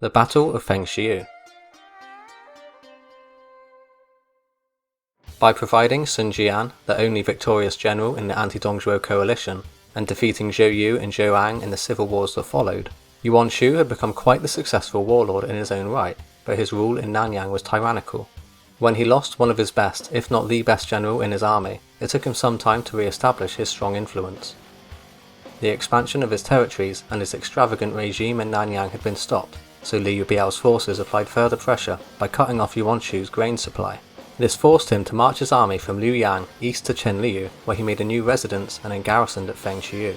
The Battle of Fengqiu. By providing Sun Jian, the only victorious general in the anti-Dongzhuo coalition, and defeating Zhou Yu and Zhou Ang in the civil wars that followed, Yuan Shu had become quite the successful warlord in his own right, but his rule in Nanyang was tyrannical. When he lost one of his best, if not the best general in his army, it took him some time to re-establish his strong influence. The expansion of his territories and his extravagant regime in Nanyang had been stopped, so Liu Biao's forces applied further pressure by cutting off Yuan Shu's grain supply. This forced him to march his army from Luoyang east to Chenliu, where he made a new residence and then garrisoned at Fengqiu.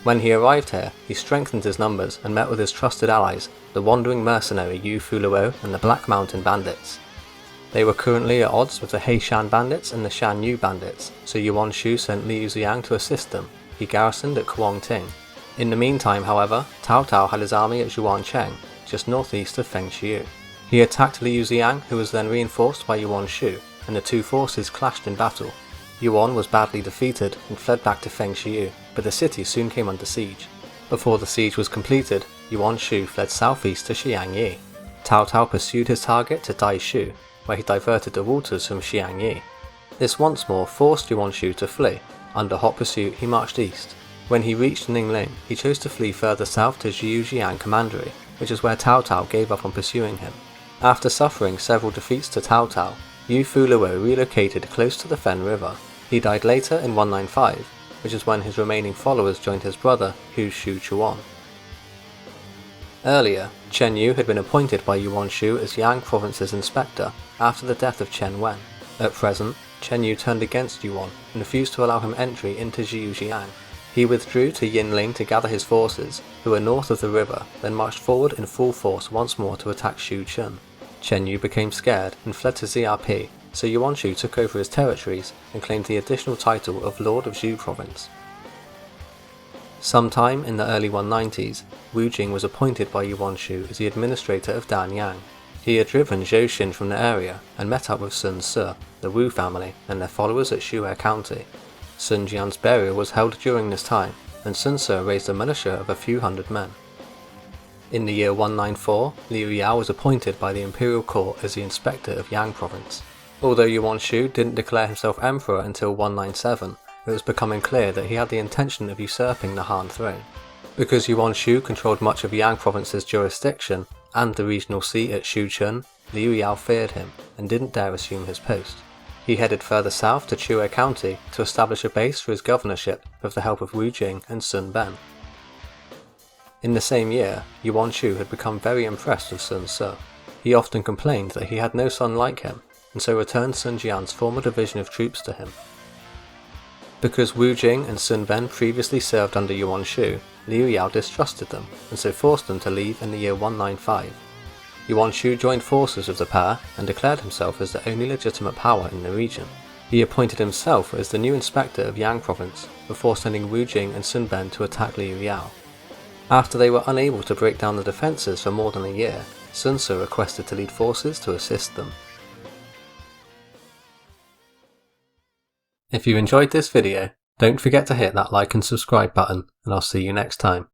When he arrived here, he strengthened his numbers and met with his trusted allies, the wandering mercenary Yu Fuluo and the Black Mountain bandits. They were currently at odds with the Heishan bandits and the Shan Yu bandits, so Yuan Shu sent Liu Xiang to assist them. He garrisoned at Kuangting. In the meantime, however, Cao Cao had his army at Zhuangcheng, just northeast of Fengqiu. He attacked Liu Xiang, who was then reinforced by Yuan Shu, and the two forces clashed in battle. Yuan was badly defeated and fled back to Fengqiu, but the city soon came under siege. Before the siege was completed, Yuan Shu fled southeast to Xiangyi. Cao Cao pursued his target to Daishu, where he diverted the waters from Xiangyi. This once more forced Yuan Shu to flee. Under hot pursuit, he marched east. When he reached Ningling, he chose to flee further south to Zhujiang Commandery, which is where Cao Cao gave up on pursuing him. After suffering several defeats to Cao Cao, Yu Fuluo relocated close to the Fen River. He died later in 195, which is when his remaining followers joined his brother, Hu Shouchun. Earlier, Chen Yu had been appointed by Yuan Shu as Yang Province's inspector after the death of Chen Wen. At present, Chen Yu turned against Yuan and refused to allow him entry into Zhujiang. He withdrew to Yinling to gather his forces, who were north of the river, then marched forward in full force once more to attack Shouchun. Chen Yu became scared and fled to ZRP, so Yuan Shu took over his territories and claimed the additional title of Lord of Zhu Province. Sometime in the early 190s, Wu Jing was appointed by Yuan Shu as the administrator of Danyang. He had driven Zhou Xin from the area and met up with Sun Ce, the Wu family, and their followers at Shui County. Sun Jian's burial was held during this time, and Sun Ce raised a militia of a few hundred men. In the year 194, Liu Yao was appointed by the imperial court as the inspector of Yang province. Although Yuan Shu didn't declare himself emperor until 197, it was becoming clear that he had the intention of usurping the Han throne. Because Yuan Shu controlled much of Yang province's jurisdiction and the regional seat at Shouchun, Liu Yao feared him and didn't dare assume his post. He headed further south to Shui County to establish a base for his governorship with the help of Wu Jing and Sun Ben. In the same year, Yuan Shu had become very impressed with Sun Ce. He often complained that he had no son like him, and so returned Sun Jian's former division of troops to him. Because Wu Jing and Sun Ben previously served under Yuan Shu, Liu Yao distrusted them, and so forced them to leave in the year 195. Yuan Shu joined forces with the pair and declared himself as the only legitimate power in the region. He appointed himself as the new inspector of Yang province, before sending Wu Jing and Sun Ben to attack Liu Yao. After they were unable to break down the defences for more than a year, Sun Ce requested to lead forces to assist them. If you enjoyed this video, don't forget to hit that like and subscribe button, and I'll see you next time.